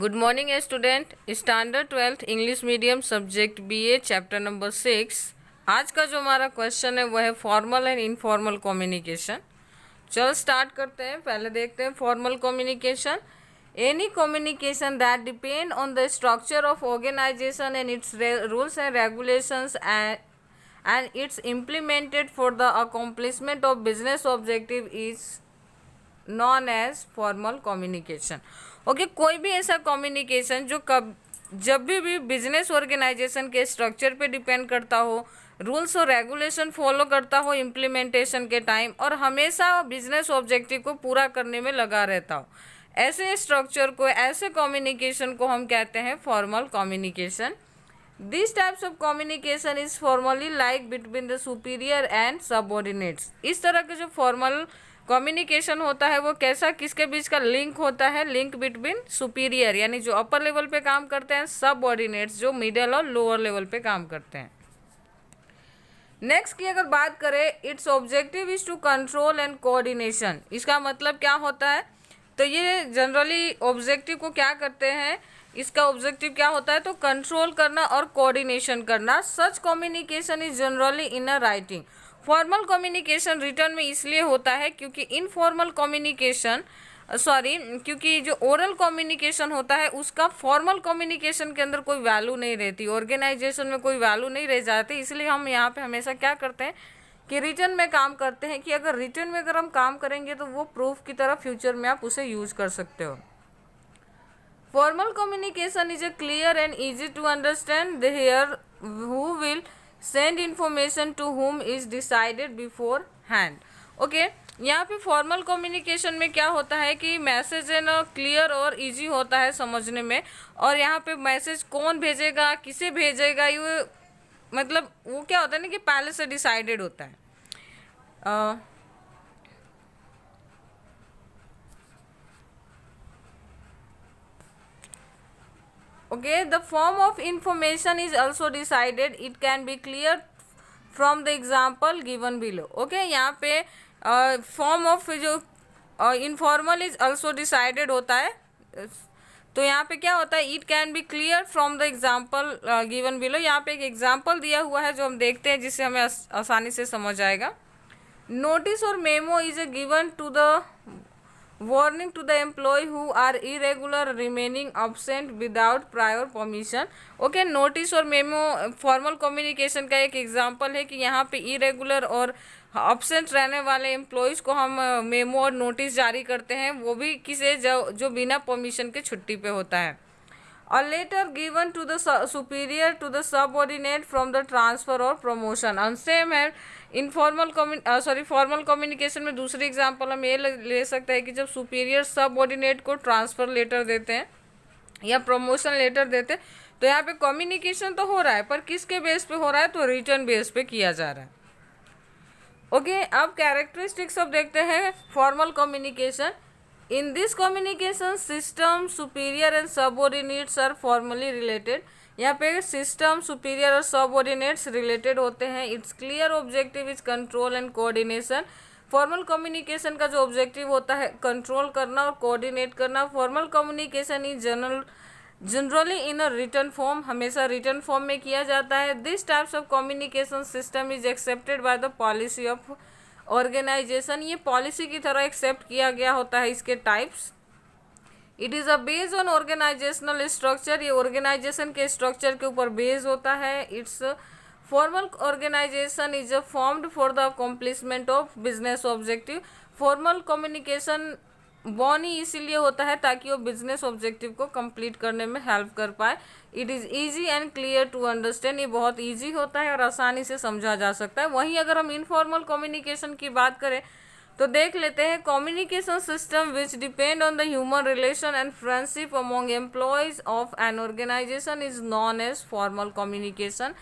Good morning student. Standard 12th English medium subject BA chapter number 6। आज का जो हमारा क्वेश्चन है वो है फॉर्मल एंड इनफॉर्मल कम्युनिकेशन। चलो स्टार्ट करते हैं। पहले देखते हैं formal communication. Any communication that depend on the structure of organisation and its rules and regulations and it's implemented for the accomplishment of business objective is known as formal communication. Okay, कोई भी ऐसा communication जो जब भी business organisation के structure पे depend करता हो, रूल्स और रेगुलेशन फॉलो करता हो इम्प्लीमेंटेशन के टाइम, और हमेशा बिजनेस ऑब्जेक्टिव को पूरा करने में लगा रहता हो, ऐसे स्ट्रक्चर को, ऐसे कम्युनिकेशन को हम कहते हैं formal communication. This types of communication is formally like between the superior and subordinates. इस तरह के जो फॉर्मल कम्युनिकेशन होता है वो कैसा, किसके बीच का लिंक होता है? लिंक बिटवीन सुपीरियर यानी जो अपर लेवल पे काम करते हैं, सबऑर्डिनेट्स जो मिडिल और लोअर लेवल पे काम करते हैं। नेक्स्ट की अगर बात करें, its objective is to control and coordination. इसका मतलब क्या होता है? तो ये जनरली ऑब्जेक्टिव को क्या करते हैं, इसका ऑब्जेक्टिव क्या होता है? तो कंट्रोल करना और कोऑर्डिनेशन करना। Such communication is generally in a writing. Formal communication written में इसलिए होता है क्योंकि इनफॉर्मल कम्युनिकेशन क्योंकि जो ओरल कम्युनिकेशन होता है उसका फॉर्मल कम्युनिकेशन के अंदर कोई वैल्यू नहीं रहती, ऑर्गेनाइजेशन में कोई वैल्यू नहीं रह जाती। इसलिए हम यहाँ पे हमेशा क्या करते हैं कि रिटर्न में काम करते हैं, कि अगर रिटर्न में अगर हम काम करेंगे तो वो प्रूफ की तरह फ्यूचर में आप उसे यूज कर सकते हो। Formal communication is a clear and easy to understand the here who will send information to whom is decided beforehand. Okay, यहाँ पे फॉर्मल कम्युनिकेशन में क्या होता है कि मैसेज है ना क्लियर और इजी होता है समझने में, और यहाँ पे मैसेज कौन भेजेगा, किसे भेजेगा, ये मतलब वो क्या होता है ना कि पहले से डिसाइडेड होता है। Okay, the form of information is also decided. It can be clear from the example given below. Okay, यहाँ पे form of जो informal is also decided होता है, तो यहाँ पे क्या होता है, it can be clear from the example given below. यहाँ पे एक एग्जाम्पल दिया हुआ है जो हम देखते हैं जिससे हमें आसानी से समझ आएगा। नोटिस और memo is a given to the warning to the employee who are irregular remaining absent without prior permission। Okay, notice और मेमो फॉर्मल कम्युनिकेशन का एक एग्जांपल है कि यहाँ पे इरेगुलर और अब्सेंट रहने वाले एम्प्लॉयज़ को हम मेमो और नोटिस जारी करते हैं, वो भी किसे जो बिना परमिशन के छुट्टी पे होता है। A letter given to the superior to the subordinate from the transfer or promotion। और सेम है इनफॉर्मल फॉर्मल कम्युनिकेशन में दूसरी एग्जांपल हम ये ले सकते हैं कि जब सुपीरियर सबऑर्डिनेट को ट्रांसफ़र लेटर देते हैं या प्रमोशन लेटर देते हैं, तो यहाँ पे कम्युनिकेशन तो हो रहा है पर किसके बेस पे हो रहा है? तो रिटर्न बेस पे किया जा रहा है। ओके, अब कैरेक्टरिस्टिक्स अब देखते हैं formal communication. In this communication system, superior and subordinates are formally related। यहाँ पे सिस्टम, सुपीरियर और सबऑर्डिनेट्स रिलेटेड होते हैं। It's clear objective is control and coordination. Formal communication का जो ऑब्जेक्टिव होता है कंट्रोल करना और कोऑर्डिनेट करना। Formal communication is generally in a written form, हमेशा रिटर्न फॉर्म में किया जाता है। This types of communication system is accepted by the policy of organisation. ये पॉलिसी की तरह एक्सेप्ट किया गया होता है इसके types. It is a based on organisational structure, ये ऑर्गेनाइजेशन के स्ट्रक्चर के ऊपर बेस्ड होता है। Its formal organisation is formed for the accomplishment of business objective. Formal communication Bonnie इसीलिए होता है ताकि वो बिजनेस ऑब्जेक्टिव को कंप्लीट करने में हेल्प कर पाए। It is easy and clear to understand, ये बहुत ईजी होता है और आसानी से समझा जा सकता है। वहीं अगर हम इनफॉर्मल कम्युनिकेशन की बात करें तो देख लेते हैं communication system which depend on the human relation and friendship among employees of an organisation is known as formal communication.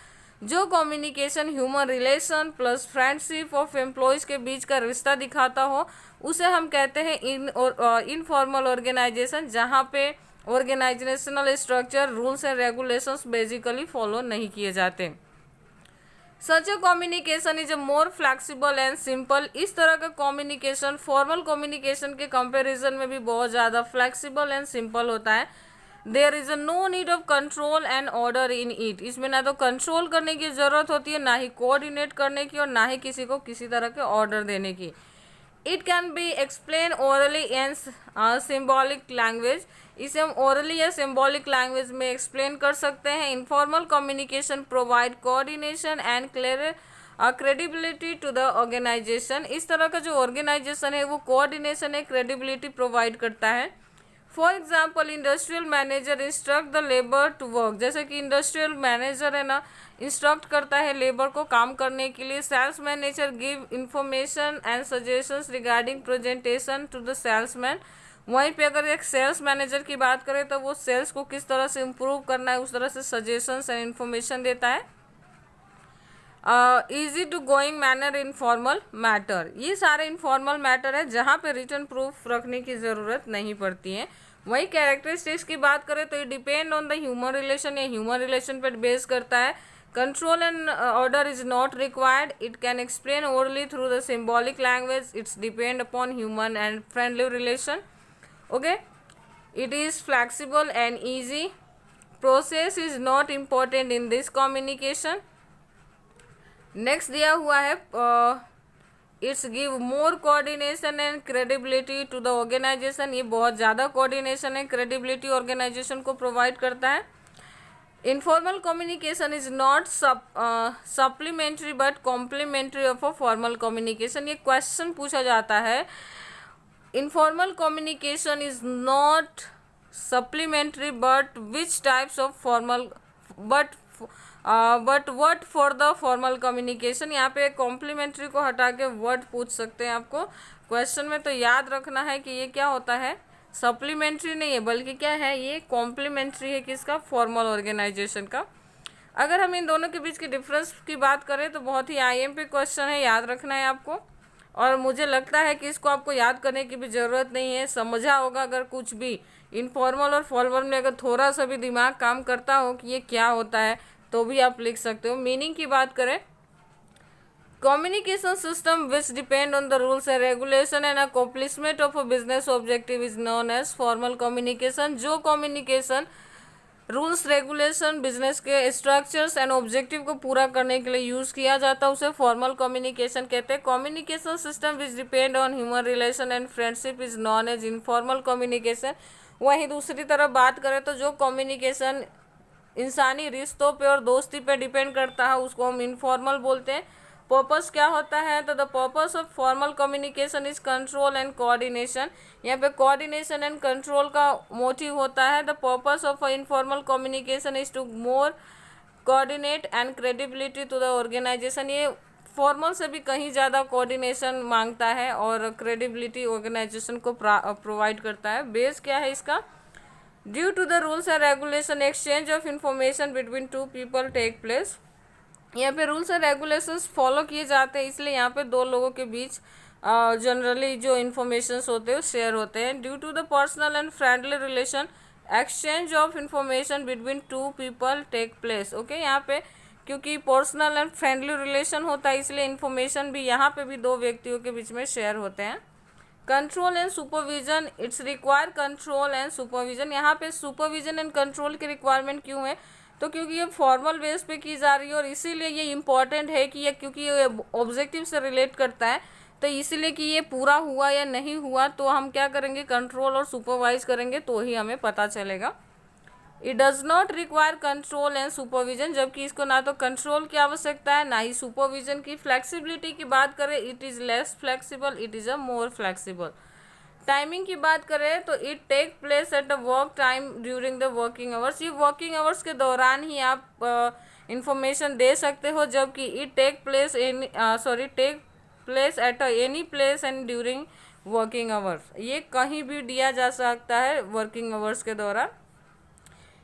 जो communication human relation plus friendship of employees के बीच का रिश्ता दिखाता हो उसे हम कहते हैं इनफॉर्मल ऑर्गेनाइजेशन, जहाँ पे organisational structure, rules and regulations basically follow नहीं किए जाते। Such a communication is a more flexible and simple. इस तरह का कम्युनिकेशन फॉर्मल कम्युनिकेशन के कंपैरिजन में भी बहुत ज़्यादा फ्लैक्सीबल एंड सिंपल होता है। There is no need of control and order in it, इसमें ना तो कंट्रोल करने की जरूरत होती है, ना ही कोऑर्डिनेट करने की, और ना ही किसी को किसी तरह के ऑर्डर देने की. It can be explain orally and symbolic language, इसे हम ओरली या सिम्बॉलिक लैंग्वेज में एक्सप्लेन कर सकते हैं. Informal communication provide coordination and credibility to the organisation, इस तरह का जो ऑर्गेनाइजेशन है वो कोऑर्डिनेशन है, क्रेडिबिलिटी प्रोवाइड करता है. For example industrial manager instruct the labour to work, जैसे कि इंडस्ट्रियल मैनेजर है ना, इंस्ट्रक्ट करता है लेबर को काम करने के लिए. Sales manager give information and suggestions regarding presentation to the salesman, वहीं पे अगर एक सेल्स मैनेजर की बात करें तो वो सेल्स को किस तरह से इम्प्रूव करना है उस तरह से सजेशंस एंड इन्फॉर्मेशन देता है. Easy to going manner informal matter, ये सारे इनफॉर्मल मैटर है जहाँ पे रिटर्न प्रूफ रखने की ज़रूरत नहीं पड़ती है. वही कैरेक्टरिस्टिक्स की बात करें तो ये depend on the human relation, या ह्यूमन रिलेशन पर बेस करता है. Control and order is not required, it can explain orally through the symbolic language, its depend upon human and friendly relation. Okay, it is flexible and easy, process is not important in this communication. Next दिया हुआ है its give more coordination and credibility to the organisation, ये बहुत ज़्यादा coordination है credibility organisation को provide करता है. Informal communication is not supplementary but complementary of a formal communication, ये क्वेश्चन पूछा जाता है. Informal communication is not supplementary but which types of formal but what for the formal communication, यहाँ पे complementary को हटा के वर्ड पूछ सकते हैं आपको क्वेश्चन में. तो याद रखना है कि ये क्या होता है, सप्लीमेंट्री नहीं है बल्कि क्या है, ये कॉम्प्लीमेंट्री है किसका, फॉर्मल ऑर्गेनाइजेशन का. अगर हम इन दोनों के बीच की डिफरेंस की बात करें तो बहुत ही IMP क्वेश्चन है, याद रखना है आपको. और मुझे लगता है कि इसको आपको याद करने की भी ज़रूरत नहीं है, समझा होगा अगर कुछ भी इनफॉर्मल और फॉर्मल में अगर थोड़ा सा भी दिमाग काम करता हो कि ये क्या होता है तो भी आप लिख सकते हो. मीनिंग की बात करें, communication system which depend on the rules and regulation and accomplishment of a business objective is known as formal communication. जो कम्युनिकेशन रूल्स रेगुलेशन बिजनेस के स्ट्रक्चर्स एंड ऑब्जेक्टिव को पूरा करने के लिए यूज़ किया जाता है उसे फॉर्मल कम्युनिकेशन कहते हैं. Communication system which depend on human relation and friendship is known as informal communication. वहीं दूसरी तरफ बात करें तो जो कम्युनिकेशन इंसानी रिश्तों पे और दोस्ती पे डिपेंड करता है उसको हम इनफॉर्मल बोलते हैं. पर्पस क्या होता है, तो the purpose of formal communication is control and coordination, यहाँ पे कोऑर्डिनेशन एंड कंट्रोल का मोटिव होता है. The purpose of informal communication is to more coordinate and credibility to the organisation, ये फॉर्मल से भी कहीं ज़्यादा कोऑर्डिनेशन मांगता है और क्रेडिबिलिटी ऑर्गेनाइजेशन को प्रोवाइड करता है. बेस क्या है इसका, due to the rules and regulation exchange of information between two people take place, यहाँ पे रूल्स एंड रेगुलेशंस फॉलो किए जाते हैं इसलिए यहाँ पे दो लोगों के बीच जनरली जो इन्फॉर्मेशंस होते हैं शेयर होते हैं. Due to the personal and friendly relation exchange of information between two people take place. Okay, यहाँ पे क्योंकि पर्सनल एंड फ्रेंडली रिलेशन होता है इसलिए इन्फॉर्मेशन भी यहाँ पे भी दो व्यक्तियों के बीच में शेयर होते हैं. Control and supervision, it's require control and supervision, यहाँ पे सुपरविजन एंड कंट्रोल की रिक्वायरमेंट क्यों है, तो क्योंकि ये फॉर्मल बेस पे की जा रही है और इसीलिए ये इम्पॉर्टेंट है कि ये क्योंकि ये ऑब्जेक्टिव से रिलेट करता है तो इसीलिए कि ये पूरा हुआ या नहीं हुआ तो हम क्या करेंगे, कंट्रोल और सुपरवाइज करेंगे तो ही हमें पता चलेगा. It does not require control and supervision, जबकि इसको ना तो कंट्रोल की आवश्यकता है ना ही सुपरविजन की. फ्लेक्सिबिलिटी की बात करें, it is less flexible, it is a more flexible. Timing की बात करें तो it take place at a work time during the working hours, ये वर्किंग आवर्स के दौरान ही आप इंफॉर्मेशन दे सकते हो, जबकि it take place take place at any place and during working hours, ये कहीं भी दिया जा सकता है वर्किंग आवर्स के दौरान.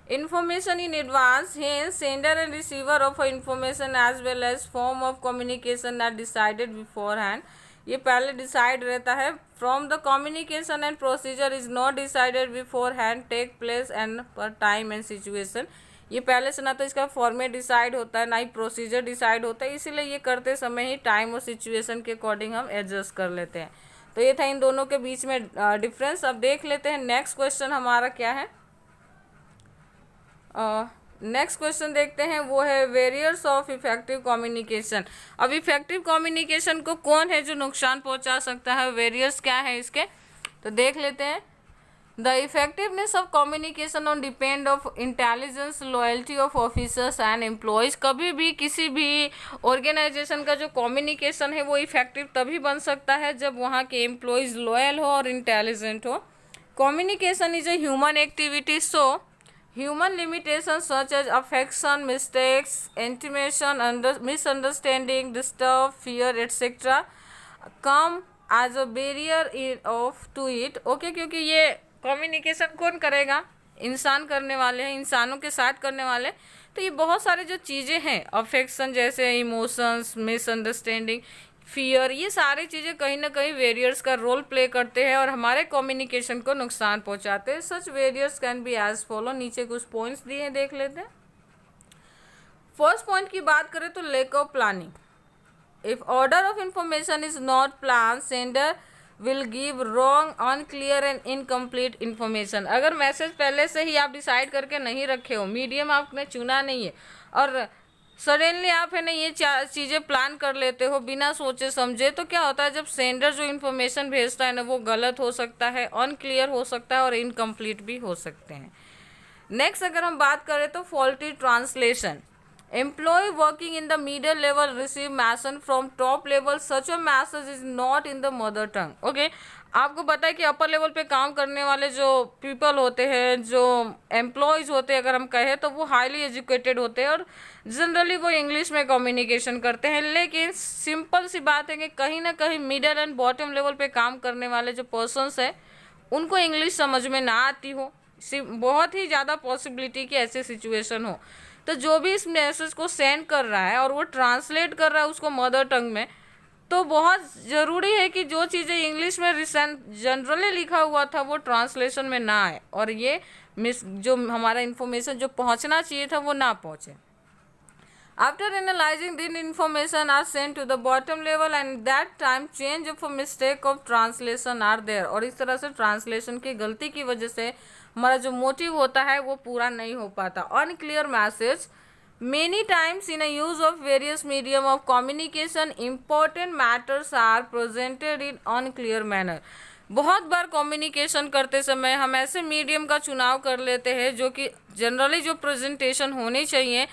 Information in advance, hence sender and receiver of information as well as form of communication are decided beforehand. ये पहले डिसाइड रहता है. From the communication and procedure is not decided beforehand take place and पर time and situation, ये पहले से ना तो इसका फॉर्मेट डिसाइड होता है ना ही प्रोसीजर डिसाइड होता है, इसीलिए ये करते समय ही टाइम और सिचुएशन के अकॉर्डिंग हम एडजस्ट कर लेते हैं. तो ये था इन दोनों के बीच में डिफरेंस. अब देख लेते हैं नेक्स्ट क्वेश्चन हमारा क्या है. नेक्स्ट क्वेश्चन देखते हैं, वो है वेरियर्स ऑफ इफेक्टिव कम्युनिकेशन। अब इफेक्टिव कम्युनिकेशन को कौन है जो नुकसान पहुंचा सकता है, वेरियर्स क्या है इसके, तो देख लेते हैं। The effectiveness of communication on depend of intelligence loyalty of officers and employees. कभी भी किसी भी ऑर्गेनाइजेशन का जो कम्युनिकेशन है वो इफेक्टिव तभी बन सकता है जब वहाँ के एम्प्लॉयज लॉयल हो और इंटेलिजेंट हो। Communication is a human activity, so human limitations such as affection, mistakes, intimation, misunderstanding, disturb, fear, etc. come as a barrier to it. Okay, क्योंकि ये कम्युनिकेशन कौन करेगा, इंसान करने वाले हैं, इंसानों के साथ करने वाले। तो ये बहुत सारे जो चीज़ें हैं, अफेक्शन जैसे इमोशंस, मिसअंडरस्टैंडिंग, फियर, ये सारी चीज़ें कहीं ना कहीं वेरियर्स का रोल प्ले करते हैं और हमारे कम्युनिकेशन को नुकसान पहुंचाते हैं। Such barriers can be as follow. नीचे कुछ पॉइंट्स दिए हैं, देख लेते हैं। फर्स्ट पॉइंट की बात करें तो lack of planning. If order of information is not plan, sender will give wrong, unclear and incomplete information. अगर मैसेज पहले से ही आप डिसाइड करके नहीं रखे हो, मीडियम आपने चुना नहीं है और सडनली आप है ना ये चीज़ें प्लान कर लेते हो बिना सोचे समझे, तो क्या होता है जब सेंडर जो इन्फॉर्मेशन भेजता है ना वो गलत हो सकता है, अनक्लियर हो सकता है और इनकम्प्लीट भी हो सकते हैं। नेक्स्ट अगर हम बात करें तो faulty translation. Employ working in the middle level receive message from top level, such a message is not in the mother tongue. Okay, आपको पता है कि अपर लेवल पे काम करने वाले जो पीपल होते हैं, जो एम्प्लॉयज़ होते हैं अगर हम कहें, तो वो हाईली एजुकेटेड होते हैं और जनरली वो इंग्लिश में कम्युनिकेशन करते हैं। लेकिन सिंपल सी बात है कि कहीं ना कहीं मिडल एंड बॉटम लेवल पे काम करने वाले जो पर्सन्स हैं उनको इंग्लिश समझ में ना आती हो, बहुत ही ज़्यादा पॉसिबिलिटी कि ऐसी सिचुएशन हो। तो जो भी इस मैसेज को सेंड कर रहा है और वो ट्रांसलेट कर रहा है उसको मदर टंग में, तो बहुत ज़रूरी है कि जो चीज़ें इंग्लिश में जनरली लिखा हुआ था वो ट्रांसलेशन में ना आए और ये जो हमारा इन्फॉर्मेशन जो पहुंचना चाहिए था वो ना पहुंचे। After analysing then information are send to the bottom level and that time change of mistake of translation are there. और इस तरह से ट्रांसलेशन की गलती की वजह से हमारा जो मोटिव होता है वो पूरा नहीं हो पाता। Unclear message Many times in a use of various medium of communication, important matters are presented in unclear manner. बहुत बार कम्युनिकेशन करते समय हम ऐसे मीडियम का चुनाव कर लेते हैं जो कि जनरली जो प्रेजेंटेशन होनी चाहिए,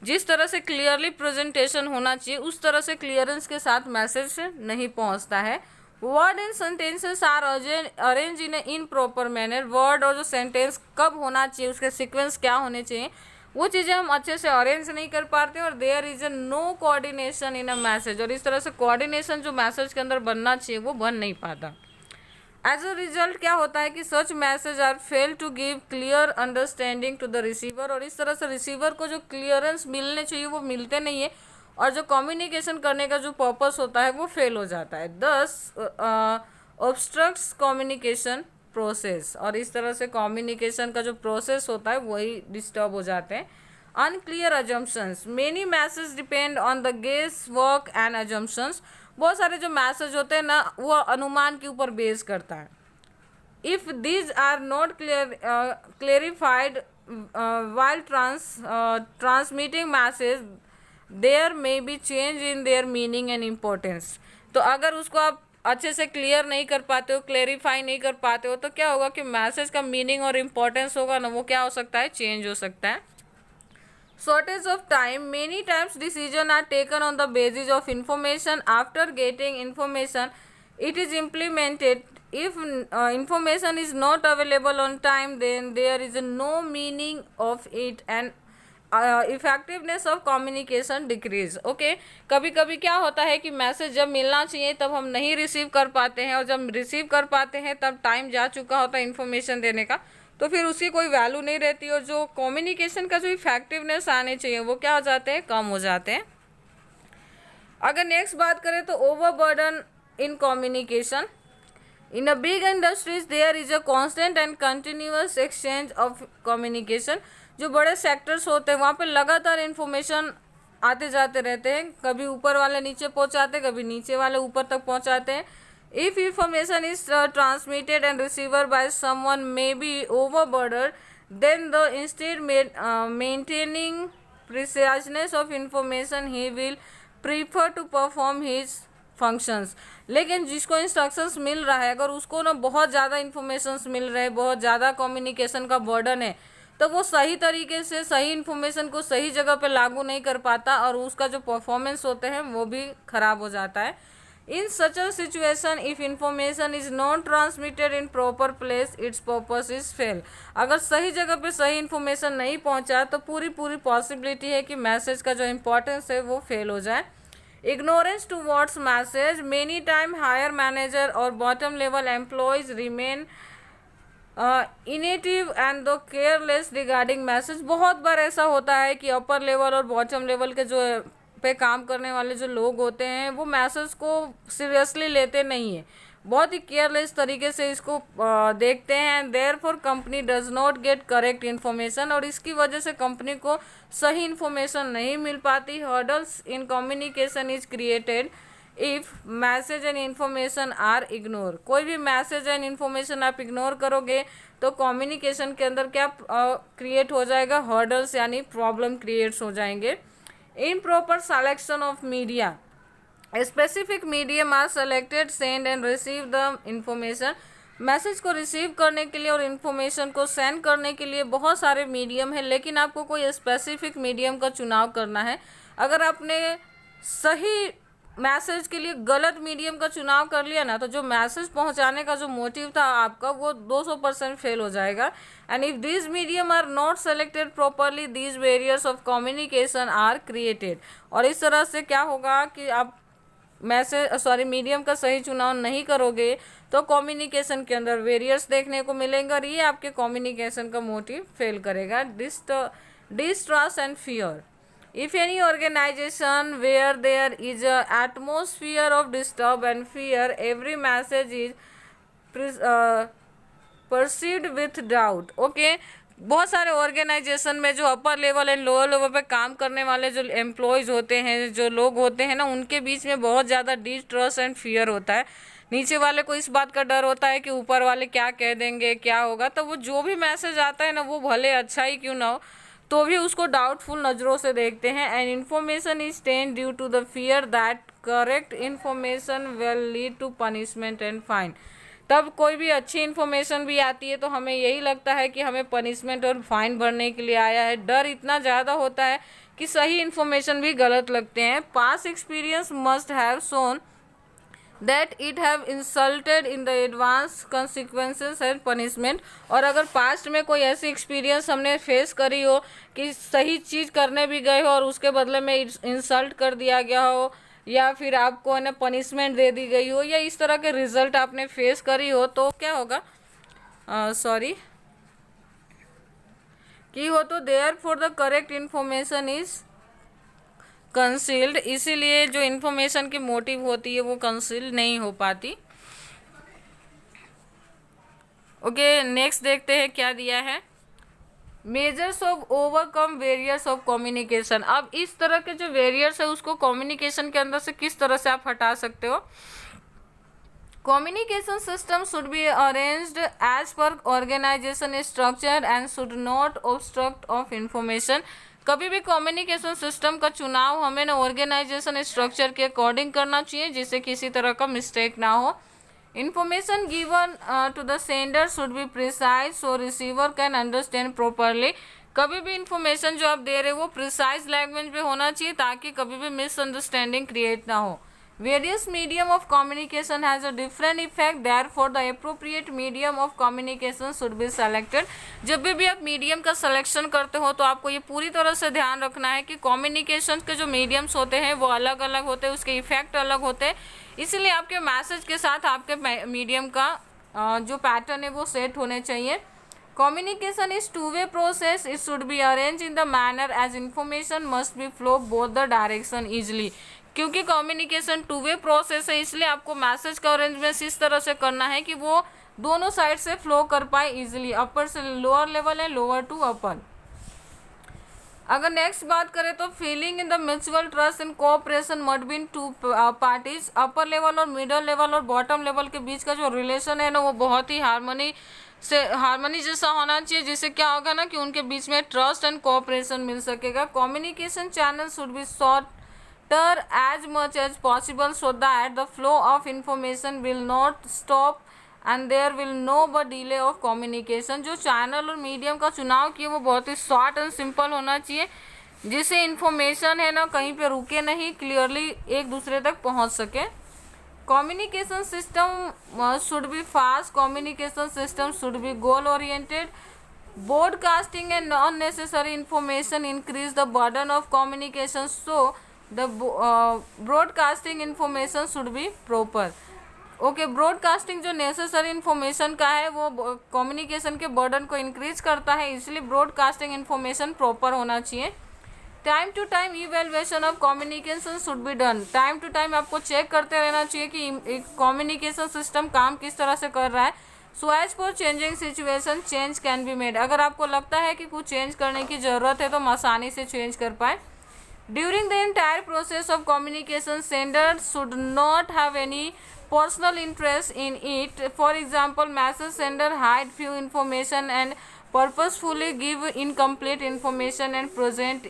जिस तरह से क्लियरली प्रेजेंटेशन होना चाहिए उस तरह से क्लियरेंस के साथ मैसेज नहीं पहुंचता है। Word and sentences are arrange in in proper manner. Word और जो सेंटेंस कब होना चाहिए, उसके सीक्वेंस क्या होने चाहिए, वो चीज़ें हम अच्छे से अरेंज नहीं कर पाते और there is no coordination in a message. और इस तरह से कोऑर्डिनेशन जो मैसेज के अंदर बनना चाहिए वो बन नहीं पाता। एज अ रिजल्ट क्या होता है कि such message are fail to give clear understanding to the receiver. और इस तरह से रिसीवर को जो क्लियरेंस मिलने चाहिए वो मिलते नहीं है और जो कम्युनिकेशन करने का जो पर्पस होता है वो फेल हो जाता है। दस ऑब्स्ट्रक्ट्स कम्युनिकेशन प्रोसेस। और इस तरह से कम्युनिकेशन का जो प्रोसेस होता है वही डिस्टर्ब हो जाते हैं। Unclear assumptions. Many message depend on the guess work and assumptions. बहुत सारे जो मैसेज होते हैं ना वो अनुमान के ऊपर बेस करता है। If these are not clarified while transmitting message there may be change in their meaning and importance. तो अगर उसको आप अच्छे से क्लियर नहीं कर पाते हो, क्लेरिफाई नहीं कर पाते हो, तो क्या होगा कि मैसेज का मीनिंग और इम्पोर्टेंस होगा ना वो क्या हो सकता है, चेंज हो सकता है। Shortage of time. Many times decision are taken on the basis of information. After getting information it is implemented. If information is not available on time then there is no meaning of it and effectiveness of communication decrease. Okay, कभी कभी क्या होता है कि message जब मिलना चाहिए तब हम नहीं रिसीव कर पाते हैं और जब रिसीव कर पाते हैं तब टाइम जा चुका होता है इन्फॉर्मेशन देने का, तो फिर उसकी कोई वैल्यू नहीं रहती और जो कम्युनिकेशन का जो इफेक्टिवनेस आने चाहिए वो क्या हो जाते हैं, कम हो जाते हैं। अगर नेक्स्ट बात करें तो overburden in communication. In a big industries there is a constant and continuous exchange of communication. जो बड़े सेक्टर्स होते हैं वहाँ पे लगातार इन्फॉर्मेशन आते जाते रहते हैं, कभी ऊपर वाले नीचे पहुँचाते, कभी नीचे वाले ऊपर तक पहुँचाते हैं। If information is transmitted and received by someone may be overburdened, then the instead maintaining preciseness of information he will prefer to perform his functions. लेकिन जिसको इंस्ट्रक्शंस मिल रहा है, अगर उसको ना बहुत ज़्यादा इन्फॉर्मेशंस मिल रहे हैं, बहुत ज़्यादा कम्युनिकेशन का बर्डन है, तो वो सही तरीके से सही इन्फॉर्मेशन को सही जगह पे लागू नहीं कर पाता और उसका जो परफॉर्मेंस होते हैं वो भी ख़राब हो जाता है. In such a situation, if information is not transmitted in proper place, its purpose is fail. अगर सही जगह पे सही इन्फॉर्मेशन नहीं पहुंचा तो पूरी पॉसिबिलिटी है कि मैसेज का जो इम्पोर्टेंस है वो फेल हो जाए. Ignorance towards message, many time higher manager or bottom level employees remain inactive and the careless regarding message. बहुत बार ऐसा होता है कि अपर लेवल और बॉटम लेवल के जो पे काम करने वाले जो लोग होते हैं वो मैसेज को सीरियसली लेते नहीं है, बहुत ही केयरलेस तरीके से इसको देखते हैं. Therefore company does not gate correct information, और इसकी वजह से कंपनी को सही इन्फॉर्मेशन नहीं मिल पाती. Hurdles in communication is created if message and information are ignore. कोई भी मैसेज एंड इन्फॉर्मेशन आप इग्नोर करोगे तो कम्युनिकेशन के अंदर क्या क्रिएट हो जाएगा, हर्डल्स यानी प्रॉब्लम क्रिएट्स हो जाएंगे. Improper selection of media. A specific medium are selected, send and receive the information. Message को रिसीव करने के लिए और इन्फॉर्मेशन को सेंड करने के लिए बहुत सारे मीडियम है, लेकिन आपको कोई स्पेसिफिक मीडियम का चुनाव करना है. अगर आपने सही मैसेज के लिए गलत मीडियम का चुनाव कर लिया ना, तो जो मैसेज पहुंचाने का जो मोटिव था आपका वो 200% फेल हो जाएगा. And if this medium are not selected properly, these barriers of communication are created. और इस तरह से क्या होगा कि आप मीडियम का सही चुनाव नहीं करोगे तो कम्युनिकेशन के अंदर वेरियर्स देखने को मिलेंगे और ये आपके कम्युनिकेशन का मोटिव फेल करेगा. Distrust and fear. If any organization where there is a atmosphere of disturb and fear, every message is perceived with doubt. Okay, बहुत सारे ऑर्गेनाइजेशन में जो upper level and lower level पे काम करने वाले जो एम्प्लॉयज़ होते हैं, जो लोग होते हैं ना, उनके बीच में बहुत ज़्यादा डिस्ट्रस्ट एंड फियर होता है. नीचे वाले को इस बात का डर होता है कि ऊपर वाले क्या कह देंगे, क्या होगा, तो वो जो भी मैसेज आता है ना वो भले अच्छा ही क्यों ना हो तो भी उसको डाउटफुल नज़रों से देखते हैं. And information is ten due to the fear that correct information will lead to punishment and fine. तब कोई भी अच्छी इन्फॉर्मेशन भी आती है तो हमें यही लगता है कि हमें पनिशमेंट और फाइन भरने के लिए आया है. डर इतना ज़्यादा होता है कि सही इन्फॉर्मेशन भी गलत लगते हैं. Past experience must have shown that it have insulted in the advance consequences and punishment. और अगर पास्ट में कोई ऐसी एक्सपीरियंस हमने फेस करी हो कि सही चीज़ करने भी गए हो और उसके बदले में इंसल्ट कर दिया गया हो या फिर आपको ना पनिशमेंट दे दी गई हो या इस तरह के रिजल्ट आपने फेस करी हो, तो क्या होगा कि हो तो therefore the correct information is concealed. इसीलिए जो इन्फॉर्मेशन की मोटिव होती है वो कंसील नहीं हो पाती. ओके, नेक्स्ट देखते हैं क्या दिया है. Measures of overcome warriors of communication. अब इस तरह के जो वेरियर्स है उसको कम्युनिकेशन के अंदर से किस तरह से आप हटा सकते हो. Communication system should be arranged as per organisation structure and should not obstruct of information. कभी भी कम्युनिकेशन सिस्टम का चुनाव हमें ना ऑर्गेनाइजेशन स्ट्रक्चर के अकॉर्डिंग करना चाहिए जिससे किसी तरह का मिस्टेक ना हो. Information given to the sender should be precise so receiver can understand properly. कभी भी इन्फॉर्मेशन जो आप दे रहे हो वो प्रिसाइज लैंग्वेज में होना चाहिए ताकि कभी भी मिसअंडरस्टैंडिंग क्रिएट ना हो. Various medium of communication has a different effect, therefore the appropriate medium of communication should be selected. जब भी आप मीडियम का सिलेक्शन करते हो तो आपको ये पूरी तरह से ध्यान रखना है कि कम्युनिकेशन के जो मीडियम्स होते हैं वो अलग अलग होते हैं, उसके इफेक्ट अलग होते हैं. इसलिए आपके मैसेज के साथ आपके मीडियम का जो पैटर्न है वो सेट होने चाहिए. Communication is two-way process. It should be arranged in the manner as information must be flow both the direction easily. क्योंकि कम्युनिकेशन टू वे प्रोसेस है इसलिए आपको मैसेज का अरेंजमेंट इस तरह से करना है कि वो दोनों साइड से फ्लो कर पाए इजीली, अपर से लोअर लेवल है, लोअर टू अपर. अगर नेक्स्ट बात करें तो feeling in the mutual trust and cooperation between two parties. Upper level और मिडल लेवल और बॉटम लेवल के बीच का जो रिलेशन है ना वो बहुत ही हार्मनी से हार्मनी जैसा होना चाहिए, जिससे क्या होगा ना कि उनके बीच में ट्रस्ट एंड कोऑपरेशन मिल सकेगा। Communication channel should be shorter as much as possible so that the flow of information will not stop and there will no but delay of communication। जो चैनल और मीडियम का चुनाव किए वो बहुत ही short and simple होना चाहिए, जिससे इन्फॉर्मेशन है ना कहीं पे रुके नहीं, क्लियरली एक दूसरे तक पहुंच सके। Communication system should be fast. Communication system should be goal oriented. Broadcasting and unnecessary information increase the burden of communication, so the broadcasting information should be proper। Okay, broadcasting जो नेसेसरी इन्फॉर्मेशन का है वो communication के burden को increase करता है, इसलिए broadcasting information proper होना चाहिए। Time to time evaluation of communication should be done. Time to time आपको चेक करते रहना चाहिए कि कम्युनिकेशन सिस्टम काम किस तरह से कर रहा है। So as for changing situation change can be made. अगर आपको लगता है कि कुछ चेंज करने की ज़रूरत है तो हम आसानी से चेंज कर पाए। During the entire process of communication sender should not have any personal interest in it. For example, message sender hide few information and purposefully give incomplete information and present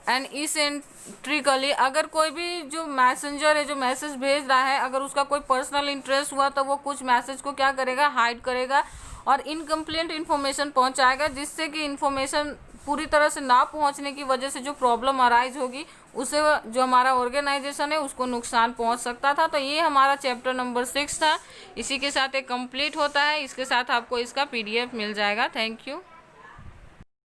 and eccentrically. अगर कोई भी जो messenger है जो message भेज रहा है, अगर उसका कोई पर्सनल इंटरेस्ट हुआ तो वो कुछ मैसेज को क्या करेगा, हाइड करेगा और इनकम्प्लीट इन्फॉर्मेशन पहुंचाएगा, जिससे कि इन्फॉर्मेशन पूरी तरह से ना पहुंचने की वजह से जो प्रॉब्लम अराइज होगी उसे जो हमारा ऑर्गेनाइजेशन है उसको नुकसान पहुंच सकता था। तो ये हमारा चैप्टर नंबर 6 था। इसी के साथ एक कंप्लीट होता है। इसके साथ आपको इसका PDF मिल जाएगा। Thank you.